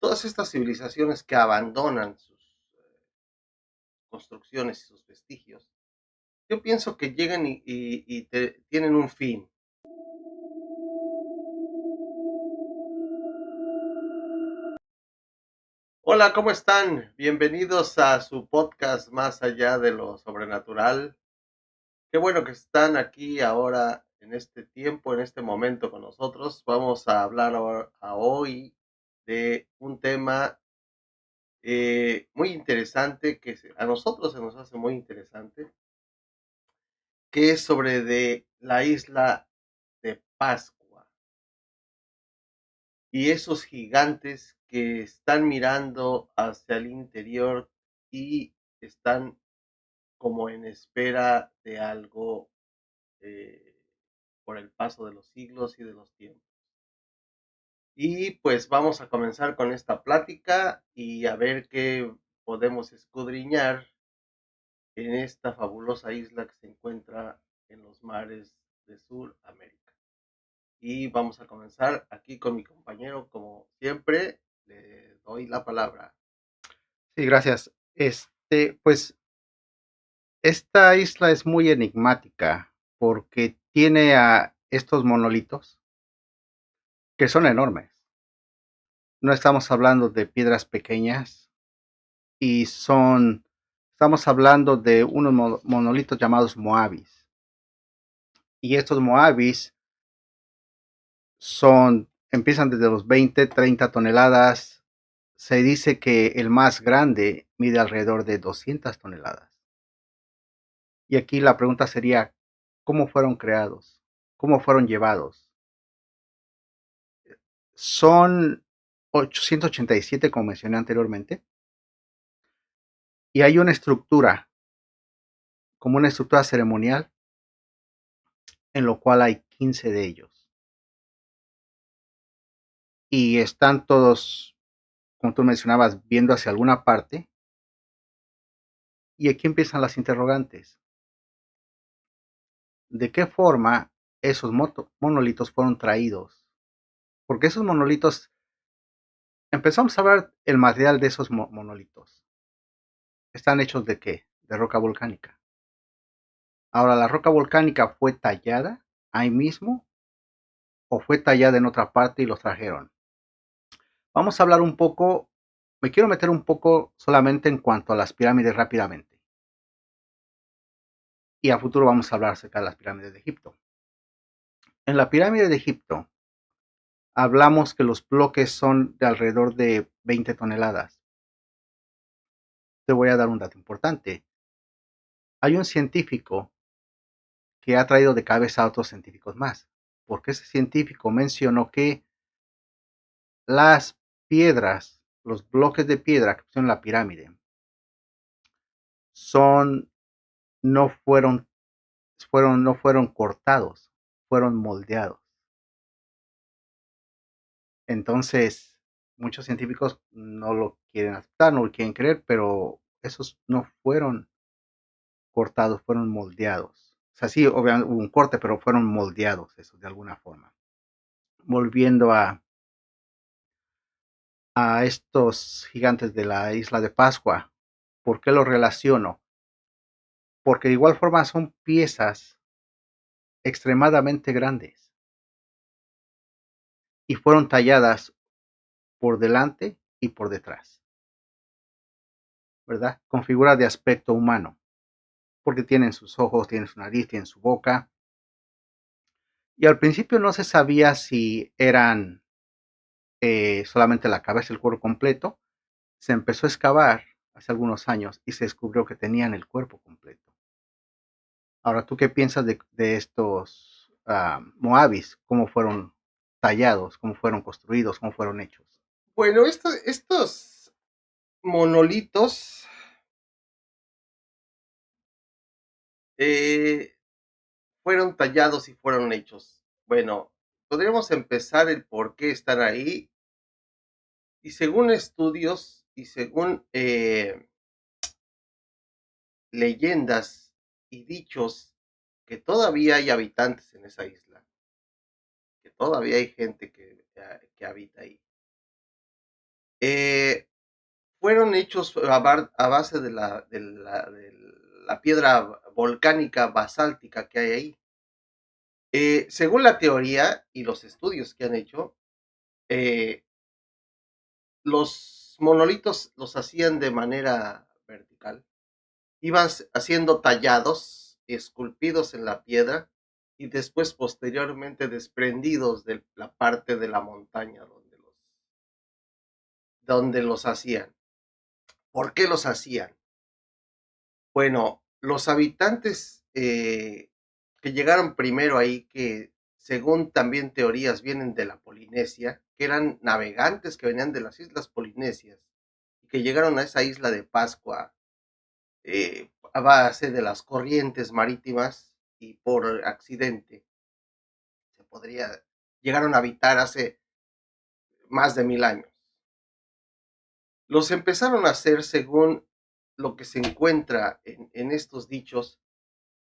todas estas civilizaciones que abandonan sus construcciones y sus vestigios, yo pienso que llegan y tienen un fin. Hola, ¿cómo están? Bienvenidos a su podcast Más allá de lo sobrenatural. Qué bueno que están aquí ahora en este tiempo, en este momento con nosotros. Vamos a hablar hoy de un tema muy interesante a nosotros se nos hace muy interesante, que es sobre de la isla de Pascua y esos gigantes que están mirando hacia el interior y están como en espera de algo eh, por el paso de los siglos y de los tiempos. Y pues vamos a comenzar con esta plática y a ver qué podemos escudriñar en esta fabulosa isla que se encuentra en los mares de Sudamérica. Y vamos a comenzar aquí con mi compañero, como siempre, le doy la palabra. Sí, gracias. Pues esta isla es muy enigmática porque tiene a estos monolitos que son enormes. No estamos hablando de piedras pequeñas y estamos hablando de unos monolitos llamados Moabis. Y estos Moabis empiezan desde los 20, 30 toneladas. Se dice que el más grande mide alrededor de 200 toneladas. Y aquí la pregunta sería, ¿cómo fueron creados? ¿Cómo fueron llevados? Son 887, como mencioné anteriormente, y hay una estructura, como una estructura ceremonial, en lo cual hay 15 de ellos. Y están todos, como tú mencionabas, viendo hacia alguna parte. Y aquí empiezan las interrogantes. ¿De qué forma esos monolitos fueron traídos? Porque esos monolitos, empezamos a ver el material de esos monolitos. ¿Están hechos de qué? De roca volcánica. Ahora, ¿la roca volcánica fue tallada ahí mismo o fue tallada en otra parte y los trajeron? Vamos a hablar un poco, me quiero meter un poco solamente en cuanto a las pirámides rápidamente. Y a futuro vamos a hablar acerca de las pirámides de Egipto. En la pirámide de Egipto hablamos que los bloques son de alrededor de 20 toneladas. Te voy a dar un dato importante. Hay un científico que ha traído de cabeza a otros científicos más, porque ese científico mencionó que las piedras, los bloques de piedra que son la pirámide, son, no no fueron cortados, fueron moldeados. Entonces, muchos científicos no lo quieren aceptar, no lo quieren creer, pero esos no fueron cortados, fueron moldeados. O sea, sí, obviamente hubo un corte, pero fueron moldeados esos de alguna forma. Volviendo a estos gigantes de la isla de Pascua, ¿por qué los relaciono? Porque de igual forma son piezas extremadamente grandes y fueron talladas por delante y por detrás, ¿verdad? Con figuras de aspecto humano, porque tienen sus ojos, tienen su nariz, tienen su boca. Y al principio no se sabía si eran solamente la cabeza y el cuerpo completo. Se empezó a excavar hace algunos años y se descubrió que tenían el cuerpo completo. Ahora, ¿tú qué piensas de estos Moabis? ¿Cómo fueron tallados? ¿Cómo fueron construidos? ¿Cómo fueron hechos? Bueno, estos monolitos eh, fueron tallados y fueron hechos. Bueno, podríamos empezar el por qué están ahí. Y según estudios y según leyendas y dichos, que todavía hay habitantes en esa isla, que todavía hay gente que habita ahí. fueron hechos a base de la piedra volcánica basáltica que hay ahí. Según la teoría y los estudios que han hecho, eh, los monolitos los hacían de manera vertical, iban haciendo tallados, esculpidos en la piedra y después posteriormente desprendidos de la parte de la montaña donde los hacían. ¿Por qué los hacían? Bueno, los habitantes que llegaron primero ahí, que según también teorías vienen de la Polinesia, que eran navegantes que venían de las islas polinesias y que llegaron a esa isla de Pascua a base de las corrientes marítimas y por accidente se podría llegaron a habitar hace más de 1000 años. Los empezaron a hacer según lo que se encuentra en estos dichos,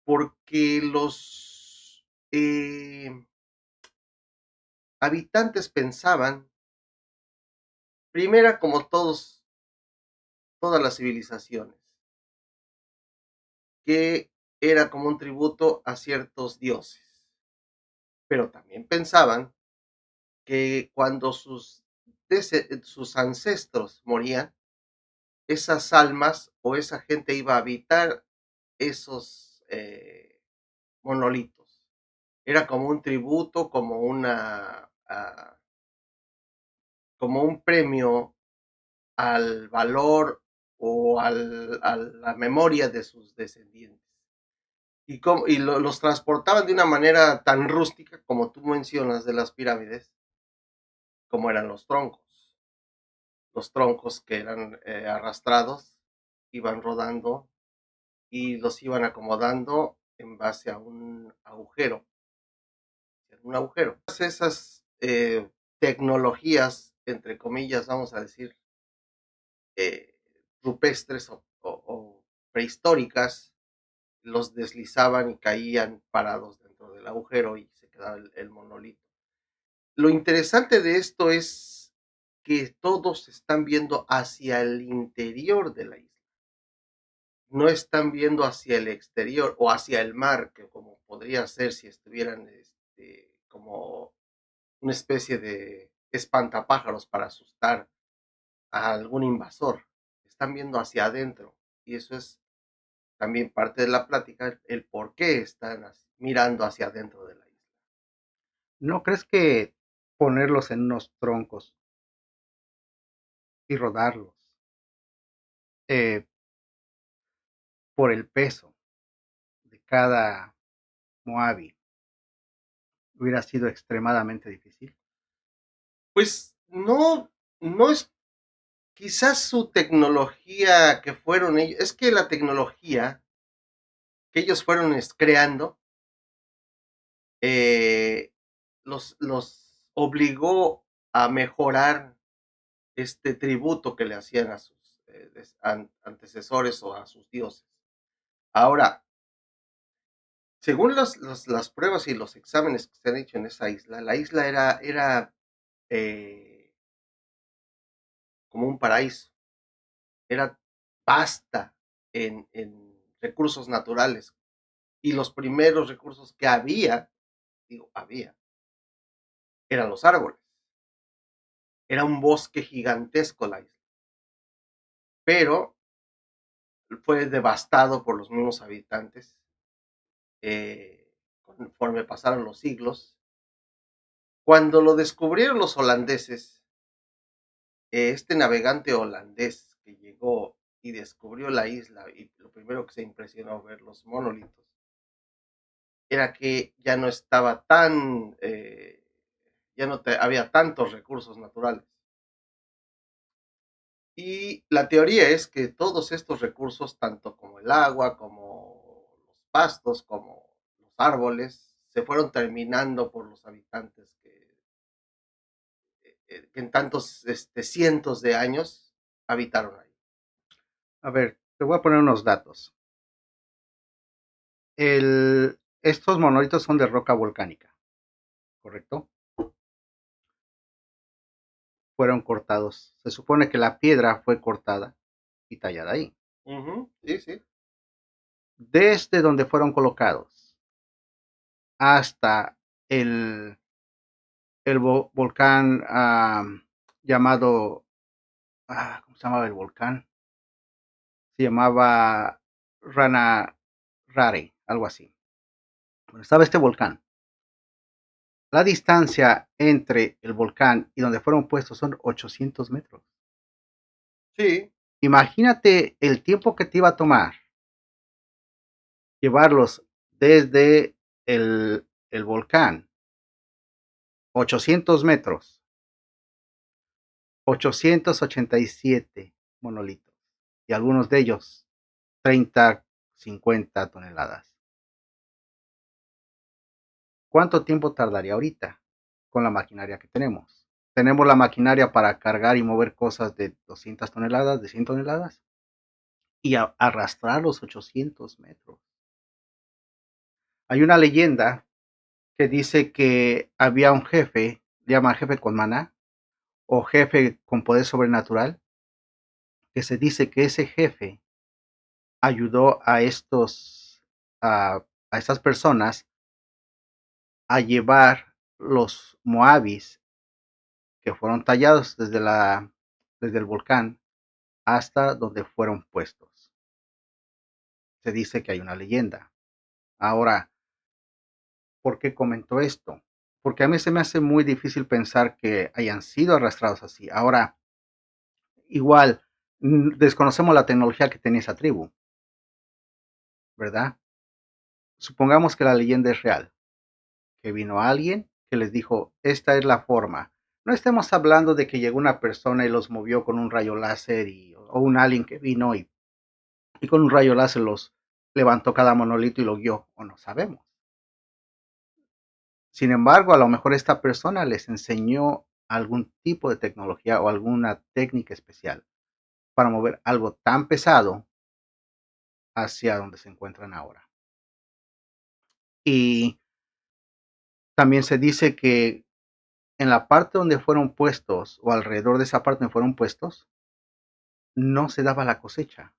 porque los habitantes pensaban, primera como todas las civilizaciones, que era como un tributo a ciertos dioses, pero también pensaban que cuando sus ancestros morían, esas almas o esa gente iba a habitar esos monolitos. Era como un tributo, como un premio al valor o a la memoria de sus descendientes. Y los transportaban de una manera tan rústica como tú mencionas de las pirámides, como eran los troncos que eran arrastrados, iban rodando y los iban acomodando en base a un agujero. Esas tecnologías, entre comillas, vamos a decir, eh, rupestres o prehistóricas, los deslizaban y caían parados dentro del agujero y se quedaba el monolito. Lo interesante de esto es que todos están viendo hacia el interior de la isla, no están viendo hacia el exterior o hacia el mar, que como podría ser si estuvieran como una especie de espantapájaros para asustar a algún invasor. Están viendo hacia adentro y eso es también parte de la plática, el por qué están mirando hacia adentro de la isla. ¿No crees que ponerlos en unos troncos y rodarlos eh, por el peso de cada Moabi hubiera sido extremadamente difícil? Pues no, no es quizás su tecnología que fueron ellos, es que la tecnología que ellos fueron creando eh, los obligó a mejorar este tributo que le hacían a sus antecesores o a sus dioses. Ahora, según las pruebas y los exámenes que se han hecho en esa isla, la isla era eh, como un paraíso, era vasta en recursos naturales y los primeros recursos que había, eran los árboles. Era un bosque gigantesco la isla, pero fue devastado por los mismos habitantes conforme pasaron los siglos. Cuando lo descubrieron los holandeses, este navegante holandés que llegó y descubrió la isla y lo primero que se impresionó ver los monolitos era que ya no estaba ya no había tantos recursos naturales. Y la teoría es que todos estos recursos, tanto como el agua, como los pastos, como los árboles, se fueron terminando por los habitantes que en tantos cientos de años habitaron ahí. A ver, te voy a poner unos datos. Estos monolitos son de roca volcánica, ¿correcto? fueron cortados. Se supone que la piedra fue cortada y tallada ahí. Ujú, sí, sí. Desde donde fueron colocados hasta el, el volcán llamado, ¿cómo se llamaba el volcán? Se llamaba Rana Rare, algo así. Bueno, estaba este volcán. La distancia entre el volcán y donde fueron puestos son 800 metros. Sí, Imagínate el tiempo que te iba a tomar llevarlos desde el volcán, 800 metros, 887 monolitos, y algunos de ellos 30, 50 toneladas. ¿Cuánto tiempo tardaría ahorita con la maquinaria que tenemos? Tenemos la maquinaria para cargar y mover cosas de 200 toneladas, de 100 toneladas, y arrastrar los 800 metros. Hay una leyenda que dice que había un jefe, le llaman jefe con maná, o jefe con poder sobrenatural, que se dice que ese jefe ayudó a estas personas a llevar los moabis que fueron tallados desde el volcán hasta donde fueron puestos. Se dice que hay una leyenda. Ahora, ¿por qué comento esto? Porque a mí se me hace muy difícil pensar que hayan sido arrastrados así. Ahora, igual, desconocemos la tecnología que tenía esa tribu, ¿verdad? Supongamos que la leyenda es real, que vino alguien que les dijo, esta es la forma. No estemos hablando de que llegó una persona y los movió con un rayo láser o un alien que vino y con un rayo láser los levantó cada monolito y lo guió, o no sabemos. Sin embargo, a lo mejor esta persona les enseñó algún tipo de tecnología o alguna técnica especial para mover algo tan pesado hacia donde se encuentran ahora. Y también se dice que en la parte donde fueron puestos o alrededor de esa parte donde fueron puestos, no se daba la cosecha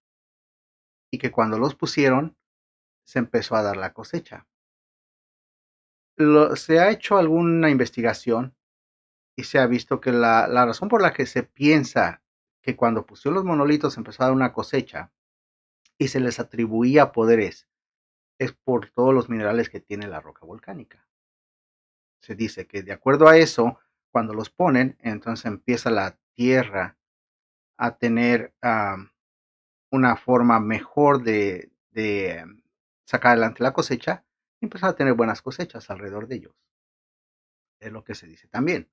y que cuando los pusieron se empezó a dar la cosecha. Se ha hecho alguna investigación y se ha visto que la razón por la que se piensa que cuando pusieron los monolitos empezó a dar una cosecha y se les atribuía poderes es por todos los minerales que tiene la roca volcánica. Se dice que de acuerdo a eso, cuando los ponen, entonces empieza la tierra a tener una forma mejor de sacar adelante la cosecha y empezar a tener buenas cosechas alrededor de ellos. Es lo que se dice también.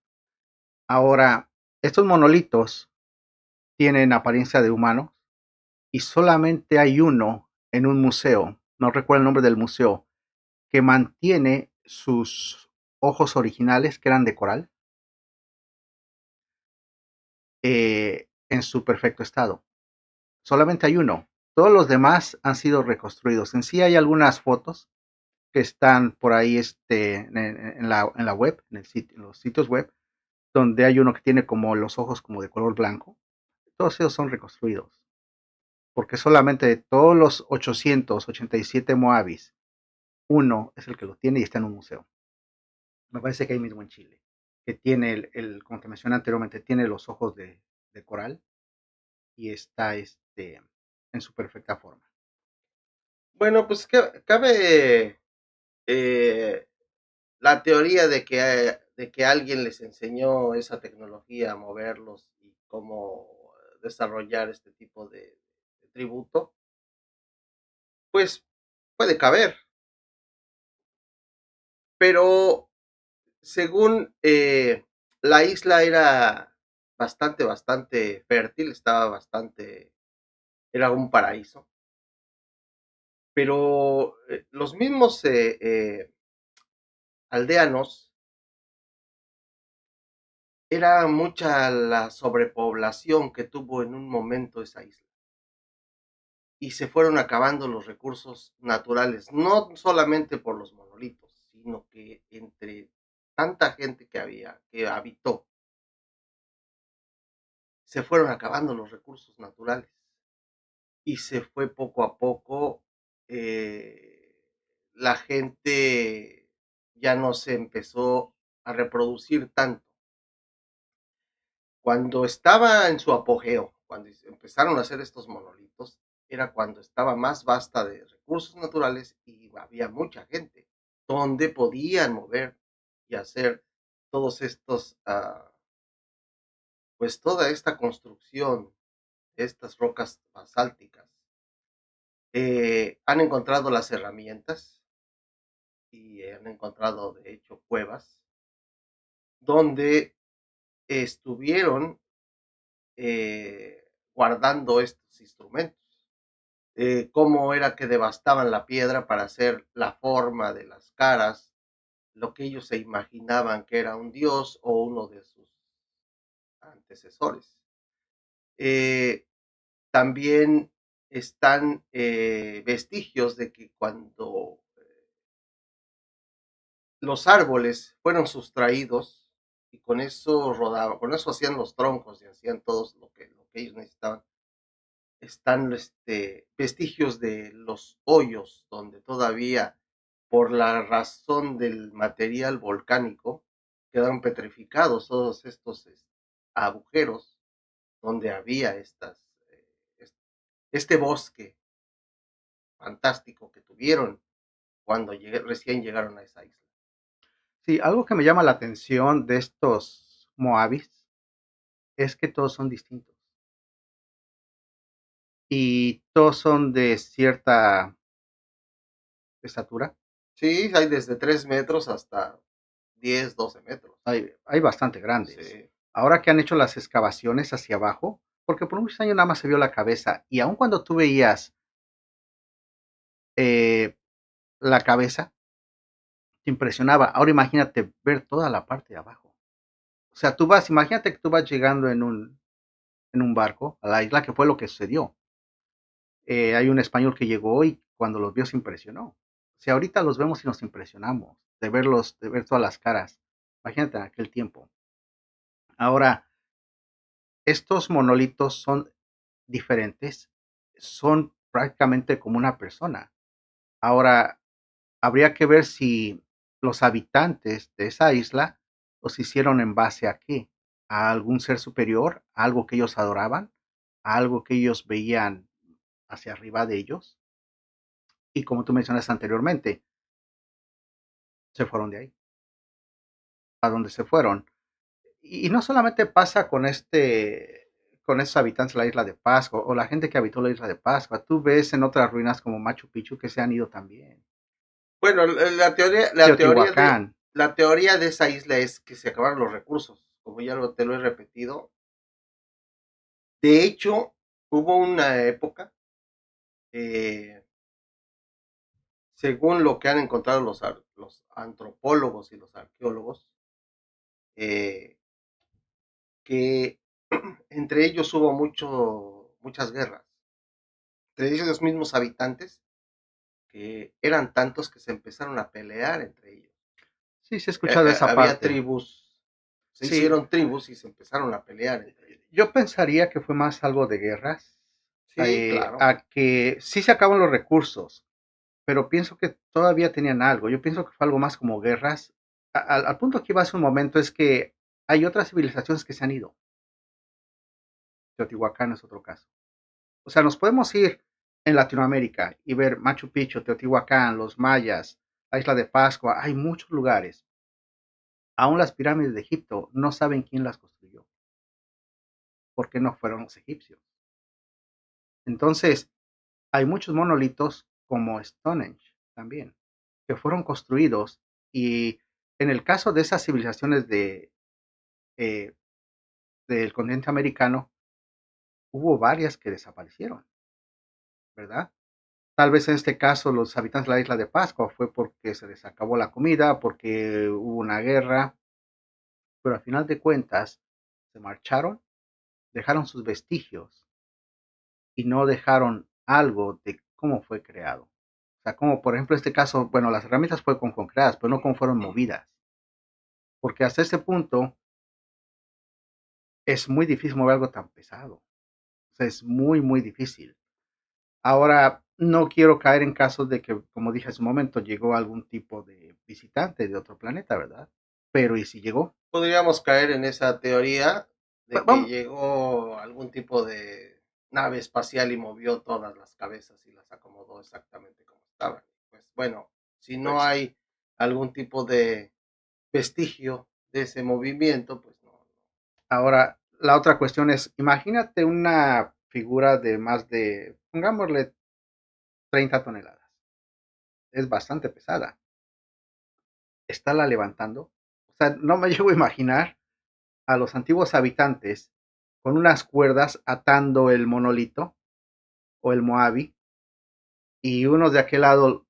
Ahora, estos monolitos tienen apariencia de humanos y solamente hay uno en un museo, no recuerdo el nombre del museo, que mantiene sus ojos originales, que eran de coral, en su perfecto estado. Solamente hay uno. Todos los demás han sido reconstruidos. En sí hay algunas fotos que están por ahí en la web, en los sitios web, donde hay uno que tiene como los ojos como de color blanco. Todos ellos son reconstruidos. Porque solamente de todos los 887 Moabis, uno es el que lo tiene y está en un museo. Me parece que ahí mismo en Chile. Que tiene como te mencioné anteriormente, tiene los ojos de coral y está en su perfecta forma. Bueno, pues cabe eh, la teoría de que alguien les enseñó esa tecnología a moverlos y cómo desarrollar este tipo de tributo, pues puede caber, pero según la isla era bastante fértil, estaba bastante, era un paraíso, pero los mismos aldeanos, era mucha la sobrepoblación que tuvo en un momento esa isla y se fueron acabando los recursos naturales, no solamente por los monolitos, sino que entre tanta gente que había, que habitó se fueron acabando los recursos naturales y se fue poco a poco, la gente ya no se empezó a reproducir tanto. Cuando estaba en su apogeo, cuando empezaron a hacer estos monolitos, era cuando estaba más vasta de recursos naturales y había mucha gente donde podían mover y hacer todos estos, pues toda esta construcción de estas rocas basálticas. Han encontrado las herramientas y han encontrado, de hecho, cuevas donde estuvieron guardando estos instrumentos. Cómo era que devastaban la piedra para hacer la forma de las caras, lo que ellos se imaginaban que era un dios o uno de sus antecesores. Eh, También están vestigios de que cuando los árboles fueron sustraídos y con eso rodaban, con eso hacían los troncos y hacían todos lo que ellos necesitaban, están vestigios de los hoyos donde todavía, por la razón del material volcánico, quedaron petrificados todos estos agujeros donde había este bosque fantástico que tuvieron cuando recién llegaron a esa isla. Sí, algo que me llama la atención de estos Moabis es que todos son distintos y todos son de cierta estatura. Sí, hay desde 3 metros hasta 10, 12 metros. Hay bastante grandes. Sí. Ahora que han hecho las excavaciones hacia abajo, porque por muchos años nada más se vio la cabeza y aun cuando tú veías eh, la cabeza, te impresionaba. Ahora imagínate ver toda la parte de abajo. O sea, tú vas, imagínate que tú vas llegando en un barco a la isla, que fue lo que sucedió. Hay un español que llegó y cuando los vio se impresionó. O sea, ahorita los vemos y nos impresionamos de verlos, de ver todas las caras. Imagínate en aquel tiempo. Ahora, estos monolitos son diferentes, son prácticamente como una persona. Ahora, habría que ver si los habitantes de esa isla los hicieron en base a qué, a algún ser superior, a algo que ellos adoraban, a algo que ellos veían hacia arriba de ellos. Y como tú mencionaste anteriormente, se fueron de ahí, a donde se fueron. Y no solamente pasa con estos habitantes de la isla de Pascua o la gente que habitó la isla de Pascua. Tú ves en otras ruinas como Machu Picchu que se han ido también. Bueno, Teotihuacán. la teoría de esa isla es que se acabaron los recursos, como ya te lo he repetido. De hecho, hubo una época, eh, según lo que han encontrado los antropólogos y los arqueólogos, eh, que entre ellos hubo muchas guerras, entre ellos mismos habitantes, que eran tantos que se empezaron a pelear entre ellos. Sí, se ha escuchado esa Había parte. tribus, se Sí, hicieron tribus y se empezaron a pelear entre ellos. yo pensaría que fue más algo de guerras, Sí, claro. a que sí se acaban los recursos, pero pienso que todavía tenían algo. Yo pienso que fue algo más como guerras. Al punto que iba hace un momento es que hay otras civilizaciones que se han ido. Teotihuacán es otro caso. O sea, nos podemos ir en Latinoamérica y ver Machu Picchu, Teotihuacán, los mayas, la isla de Pascua, hay muchos lugares. Aún las pirámides de Egipto no saben quién las construyó, porque no fueron los egipcios. Entonces, hay muchos monolitos como Stonehenge también, que fueron construidos y en el caso de esas civilizaciones eh, del continente americano, hubo varias que desaparecieron, ¿verdad? Tal vez en este caso los habitantes de la isla de Pascua fue porque se les acabó la comida, porque hubo una guerra, pero al final de cuentas se marcharon, dejaron sus vestigios y no dejaron algo de cómo fue creado. O sea, como por ejemplo en este caso, bueno, las herramientas fueron creadas, pero no cómo fueron movidas. Porque hasta ese punto es muy difícil mover algo tan pesado. O sea, es muy, muy difícil. Ahora, no quiero caer en casos de que, como dije hace un momento, llegó algún tipo de visitante de otro planeta, ¿verdad? Pero ¿y si llegó? Podríamos caer en esa teoría de que Vamos, llegó algún tipo de nave espacial y movió todas las cabezas y las acomodó exactamente como estaban. Pues bueno, si no pues, hay algún tipo de vestigio de ese movimiento, pues no. ahora, la otra cuestión es, imagínate una figura de más de, pongámosle, 30 toneladas. Es bastante pesada. ¿Está la levantando? O sea, no me llego a imaginar a los antiguos habitantes con unas cuerdas atando el monolito o el Moabi y unos de aquel lado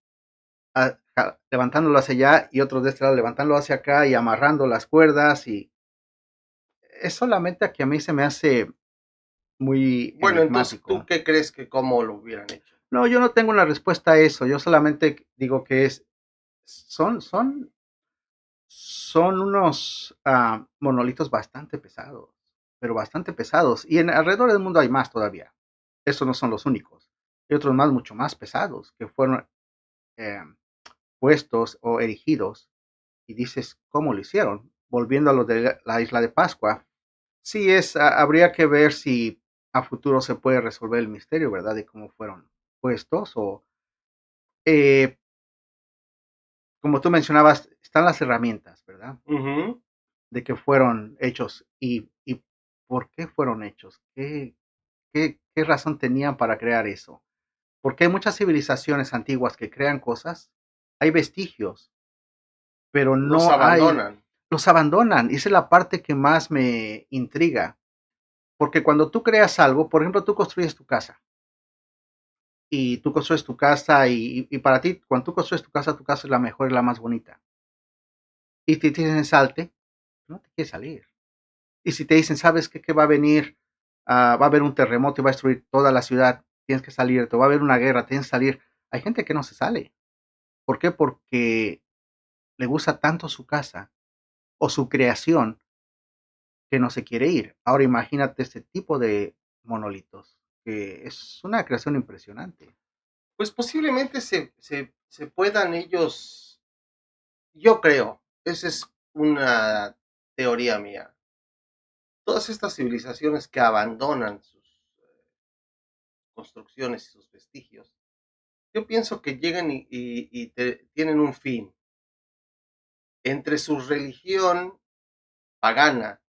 levantándolo hacia allá y otros de este lado levantándolo hacia acá y amarrando las cuerdas y es solamente que a mí se me hace muy Bueno, entonces, ¿tú enigmático. qué crees que cómo lo hubieran hecho? No, yo no tengo una respuesta a eso, yo solamente digo que son unos monolitos bastante pesados, pero bastante pesados. Y alrededor del mundo hay más todavía. Estos no son los únicos. Hay otros más, mucho más pesados, que fueron eh, puestos o erigidos. Y dices, ¿cómo lo hicieron? Volviendo a lo de la isla de Pascua. Sí, habría que ver si a futuro se puede resolver el misterio, ¿verdad? De cómo fueron puestos. O, eh, como tú mencionabas, están las herramientas, ¿verdad? Ujú. De que fueron hechos y por qué fueron hechos, qué razón tenían para crear eso. Porque hay muchas civilizaciones antiguas que crean cosas, hay vestigios, pero Los no hay, abandonan. los abandonan. Y esa es la parte que más me intriga. Porque cuando tú creas algo, por ejemplo, tú construyes tu casa y tú construyes tu casa y para ti, cuando tú construyes tu casa es la mejor y la más bonita. Y te dicen salte, no te quieres salir. Y si te dicen, ¿sabes qué? Que va a venir, va a haber un terremoto y va a destruir toda la ciudad, tienes que salir, te va a haber una guerra, tienes que salir. Hay gente que no se sale. ¿Por qué? Porque le gusta tanto su casa o su creación que no se quiere ir. Ahora imagínate este tipo de monolitos, que es una creación impresionante. Pues posiblemente se puedan ellos, yo creo, esa es una teoría mía. Todas estas civilizaciones que abandonan sus construcciones y sus vestigios, yo pienso que llegan y tienen un fin. Entre su religión pagana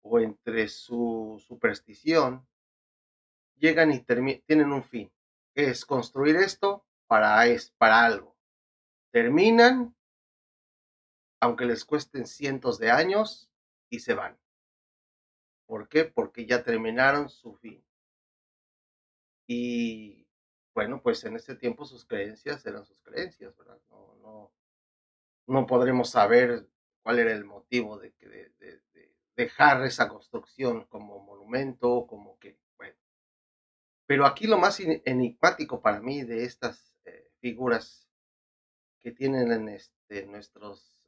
o entre su superstición, llegan y tienen un fin, que es construir esto para algo. Terminan, aunque les cuesten cientos de años, y se van. ¿Por qué? Porque ya terminaron su fin. Y bueno, pues en ese tiempo sus creencias eran sus creencias, ¿verdad? No podremos saber cuál era el motivo de dejar esa construcción como monumento, como que, bueno. Pero aquí lo más enigmático para mí de estas figuras que tienen en nuestros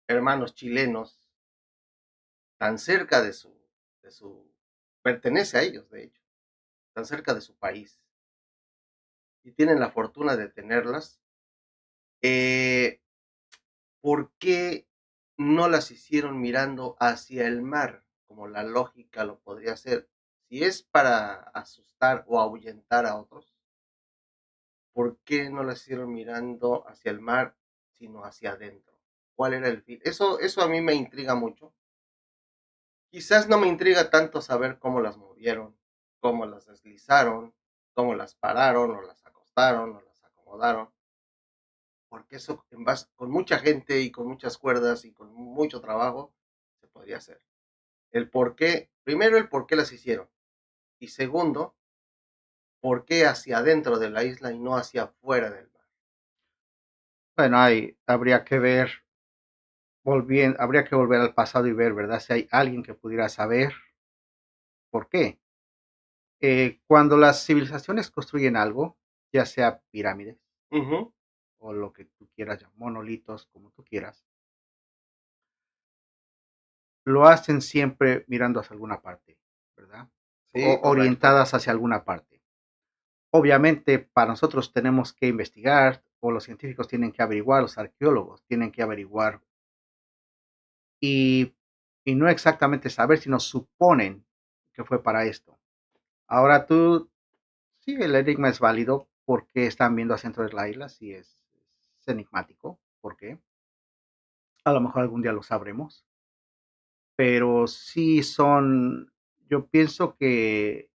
hermanos chilenos tan cerca de su, pertenece a ellos, de hecho, tan cerca de su país, y tienen la fortuna de tenerlas, eh, ¿por qué no las hicieron mirando hacia el mar, como la lógica lo podría hacer? Si es para asustar o ahuyentar a otros, ¿por qué no las hicieron mirando hacia el mar, sino hacia adentro? ¿Cuál era el fin? Eso a mí me intriga mucho. Quizás no me intriga tanto saber cómo las movieron, cómo las deslizaron, cómo las pararon o las acostaron o las acomodaron, porque eso con mucha gente y con muchas cuerdas y con mucho trabajo se podría hacer. El por qué, primero el por qué las hicieron y segundo, por qué hacia adentro de la isla y no hacia afuera del mar. Bueno, habría que ver, habría que volver al pasado y ver, ¿verdad? Si hay alguien que pudiera saber por qué. Cuando las civilizaciones construyen algo, ya sea pirámides Ujú. o lo que tú quieras, monolitos, como tú quieras, lo hacen siempre mirando hacia alguna parte, ¿verdad? Sí, O correcto. orientadas hacia alguna parte. Obviamente, para nosotros tenemos que investigar, o los científicos tienen que averiguar, los arqueólogos tienen que averiguar, y, y no exactamente saber, sino suponen que fue para esto. Ahora tú, sí, el enigma es válido porque están viendo al centro de la isla, sí es enigmático, ¿por qué? A lo mejor algún día lo sabremos, pero sí son, yo pienso que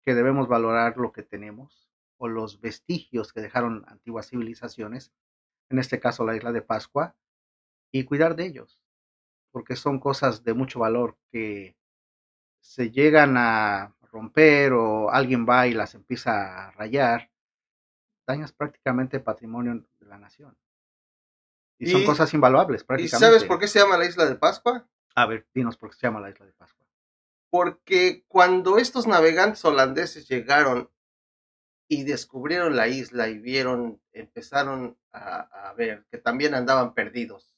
debemos valorar lo que tenemos o los vestigios que dejaron antiguas civilizaciones, en este caso la isla de Pascua, y cuidar de ellos, porque son cosas de mucho valor que se llegan a romper o alguien va y las empieza a rayar, dañas prácticamente patrimonio de la nación. Y son ¿Y, cosas invaluables y sabes por prácticamente. qué se llama la isla de Pascua? A ver, dinos por qué se llama la isla de Pascua. Porque cuando estos navegantes holandeses llegaron y descubrieron la isla y vieron, empezaron a ver que también andaban perdidos.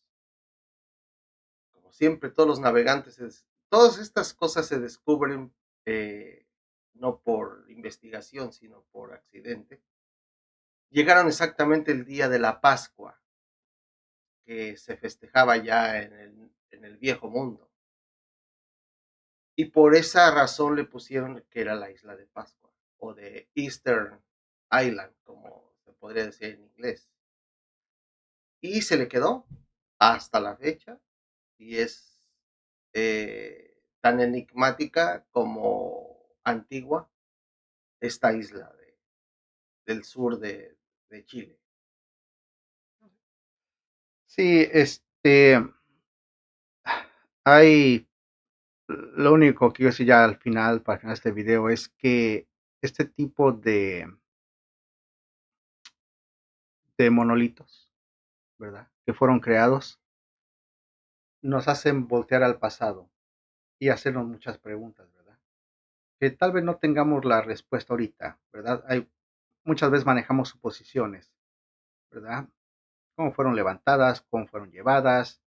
Como siempre, todos los navegantes, todas estas cosas se descubren no por investigación, sino por accidente. Llegaron exactamente el día de la Pascua, que se festejaba ya en el viejo mundo. Y por esa razón le pusieron que era la isla de Pascua, o de Easter Island, como se podría decir en inglés. Y se le quedó hasta la fecha y es tan enigmática como antigua esta isla del sur de Chile. Sí, hay, lo único que quiero decir ya al final, para final de este video, es que este tipo de monolitos, ¿verdad? Que fueron creados, nos hacen voltear al pasado y hacernos muchas preguntas, ¿verdad? Que tal vez no tengamos la respuesta ahorita, ¿verdad? Muchas veces manejamos suposiciones, ¿verdad? Cómo fueron levantadas, cómo fueron llevadas,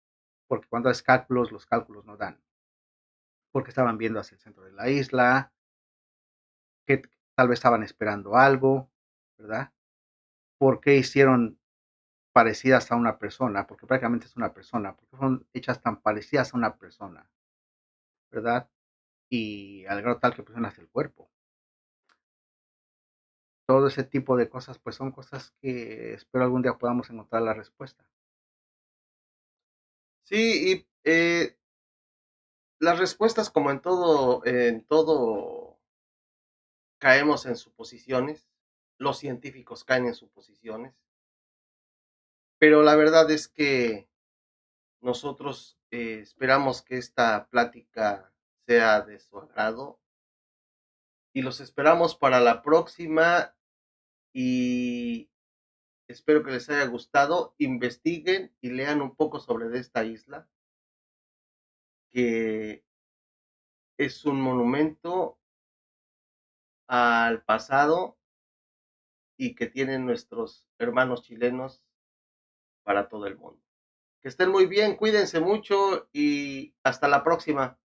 porque cuando haces cálculos, los cálculos no dan, porque estaban viendo hacia el centro de la isla, que tal vez estaban esperando algo, ¿verdad? ¿Por qué hicieron parecidas a una persona? Porque prácticamente es una persona, porque fueron hechas tan parecidas a una persona, ¿verdad? Y al grado tal que pusieron hasta el cuerpo. Todo ese tipo de cosas, pues son cosas que espero algún día podamos encontrar la respuesta. Sí, y las respuestas, como en todo caemos en suposiciones, los científicos caen en suposiciones, pero la verdad es que nosotros esperamos que esta plática sea de su agrado y los esperamos para la próxima y espero que les haya gustado. Investiguen y lean un poco sobre esta isla, que es un monumento al pasado y que tienen nuestros hermanos chilenos para todo el mundo. Que estén muy bien, cuídense mucho y hasta la próxima.